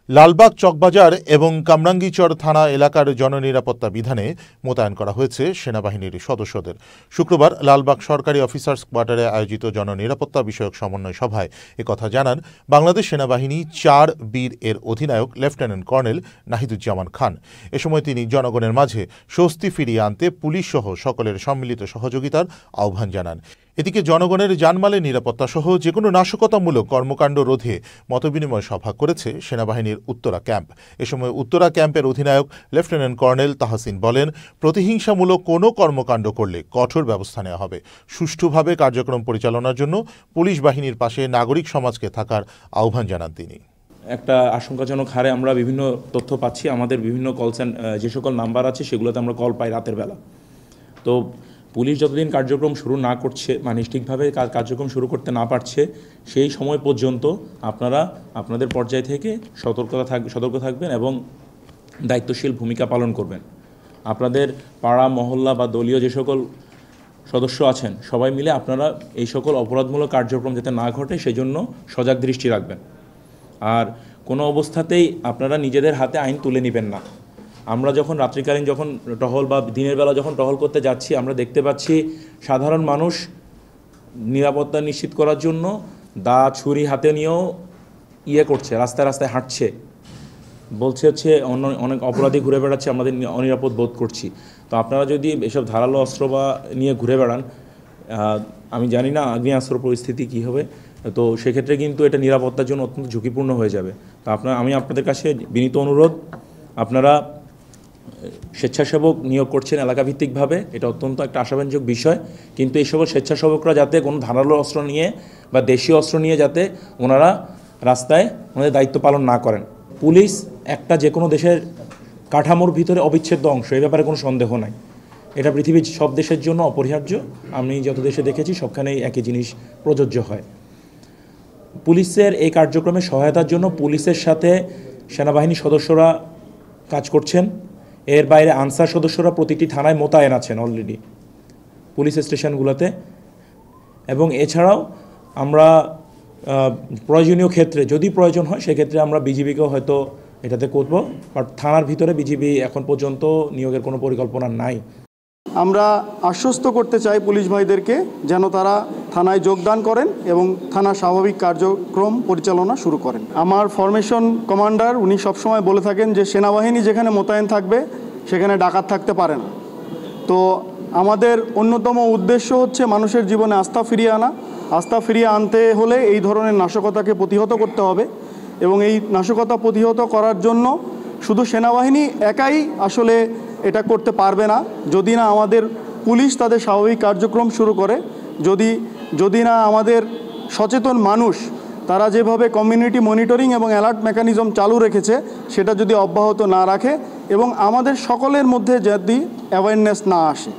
লালবাগ চকবাজার এবং কামরাঙ্গীরচর থানা এলাকার জননিরাপত্তা বিধানে মোতায়েন করা হয়েছে সেনাবাহিনীর সদস্যদের। শুক্রবার লালবাগ সরকারি অফিসার্স কোয়ার্টারে আয়োজিত জননিরাপত্তা বিষয়ক সমন্বয় সভায় একথা জানান বাংলাদেশ সেনাবাহিনী ৪ বীর এর অধিনায়ক লেফটেন্যান্ট কর্নেল নাহিদুজ্জামান খান। এ সময় তিনি জনগণের মাঝে স্বস্তি ফিরিয়ে আনতে পুলিশ সহ সকলের সম্মিলিত সহযোগিতার আহ্বান জানান। এদিকে জনগণের জানমালের নিরাপত্তা সহ যেকোনো নাশকতামূলক কর্মকাণ্ড রোধে মতবিনিময় সভা করেছে সেনাবাহিনীর উত্তরা ক্যাম্প। এ সময় উত্তরা ক্যাম্পের অধিনায়ক লেফটেন্যান্ট কর্নেল তাহসিন বলেন, প্রতিহিংসামূলক কোনো কর্মকাণ্ড করলে কঠোর ব্যবস্থা নেওয়া হবে। সুষ্ঠুভাবে কার্যক্রম পরিচালনার জন্য পুলিশ বাহিনীর পাশে নাগরিক সমাজকে থাকার আহ্বান জানান তিনি। একটা আশঙ্কাজনক হারে আমরা বিভিন্ন তথ্য পাচ্ছি। আমাদের বিভিন্ন যে সকল নাম্বার আছে সেগুলোতে আমরা কল পাই রাতের বেলা। তো পুলিশ যতদিন কার্যক্রম শুরু না করছে, মানে ঠিকভাবে কার্যক্রম শুরু করতে না পারছে, সেই সময় পর্যন্ত আপনারা আপনাদের পর্যায় থেকে সতর্ক থাকবেন এবং দায়িত্বশীল ভূমিকা পালন করবেন। আপনাদের পাড়া মহল্লা বা দলীয় যে সকল সদস্য আছেন সবাই মিলে আপনারা এই সকল অপরাধমূলক কার্যক্রম যাতে না ঘটে সেজন্য সজাগ দৃষ্টি রাখবেন। আর কোনো অবস্থাতেই আপনারা নিজেদের হাতে আইন তুলে নেবেন না। আমরা যখন রাত্রিকালীন টহল বা দিনের বেলা যখন টহল করতে যাচ্ছি, আমরা দেখতে পাচ্ছি সাধারণ মানুষ নিরাপত্তা নিশ্চিত করার জন্য দা ছুরি হাতে নিয়েও করছে, রাস্তায় রাস্তায় হাঁটছে, বলছে অনেক অপরাধী ঘুরে বেড়াচ্ছে, আমাদের অনিরাপদ বোধ করছি। তো আপনারা যদি এসব ধারালো অস্ত্র বা নিয়ে ঘুরে বেড়ান, আমি জানি না আগ্নেয়াস্ত্র পরিস্থিতি কী হবে, তো সেক্ষেত্রে কিন্তু এটা নিরাপত্তার জন্য অত্যন্ত ঝুঁকিপূর্ণ হয়ে যাবে। তো আমি আপনাদের কাছে বিনীত অনুরোধ, আপনারা স্বেচ্ছাসেবক নিয়োগ করছেন এলাকাভিত্তিকভাবে, এটা অত্যন্ত একটা আশাব্যঞ্জক বিষয়, কিন্তু এই সকল স্বেচ্ছাসেবকরা যাতে কোনো ধারালো অস্ত্র নিয়ে বা দেশীয় অস্ত্র নিয়ে যাতে ওনারা রাস্তায় ওনাদের দায়িত্ব পালন না করেন। পুলিশ একটা যে কোনো দেশের কাঠামোর ভিতরে অবিচ্ছেদ্য অংশ, এই ব্যাপারে কোনো সন্দেহ নাই। এটা পৃথিবীর সব দেশের জন্য অপরিহার্য। আমি যত দেশে দেখেছি সবখানেই একই জিনিস প্রযোজ্য হয়। পুলিশের এই কার্যক্রমে সহায়তার জন্য পুলিশের সাথে সেনাবাহিনীর সদস্যরা কাজ করছেন। এর বাইরে আনসার সদস্যরা প্রতিটি থানায় মোতায়েন আছেন অলরেডি পুলিশ স্টেশনগুলোতে। এবং এছাড়াও আমরা প্রয়োজনীয় ক্ষেত্রে যদি প্রয়োজন হয় সেক্ষেত্রে আমরা বিজিবিকেও হয়তো এটাতে করব, বাট থানার ভিতরে বিজিবি এখন পর্যন্ত নিয়োগের কোনো পরিকল্পনা নাই। আমরা আশ্বস্ত করতে চাই পুলিশ ভাইদেরকে যেন তারা থানায় যোগদান করেন এবং থানার স্বাভাবিক কার্যক্রম পরিচালনা শুরু করেন। আমার ফরমেশন কমান্ডার উনি সবসময় বলে থাকেন যে সেনাবাহিনী যেখানে মোতায়েন থাকবে সেখানে ডাকাত থাকতে পারে না। তো আমাদের অন্যতম উদ্দেশ্য হচ্ছে মানুষের জীবনে আস্থা ফিরিয়ে আনা। আস্থা ফিরিয়ে আনতে হলে এই ধরনের নাশকতাকে প্রতিহত করতে হবে এবং এই নাশকতা প্রতিহত করার জন্য শুধু সেনাবাহিনী একাই আসলে এটা করতে পারবে না যদি না আমাদের পুলিশ তাদের স্বাভাবিক কার্যক্রম শুরু করে, যদি না আমাদের সচেতন মানুষ তারা যেভাবে কমিউনিটি মনিটরিং এবং অ্যালার্ট মেকানিজম চালু রেখেছে সেটা যদি অব্যাহত না রাখে এবং আমাদের সকলের মধ্যে যদি অ্যাওয়ারনেস না আসে।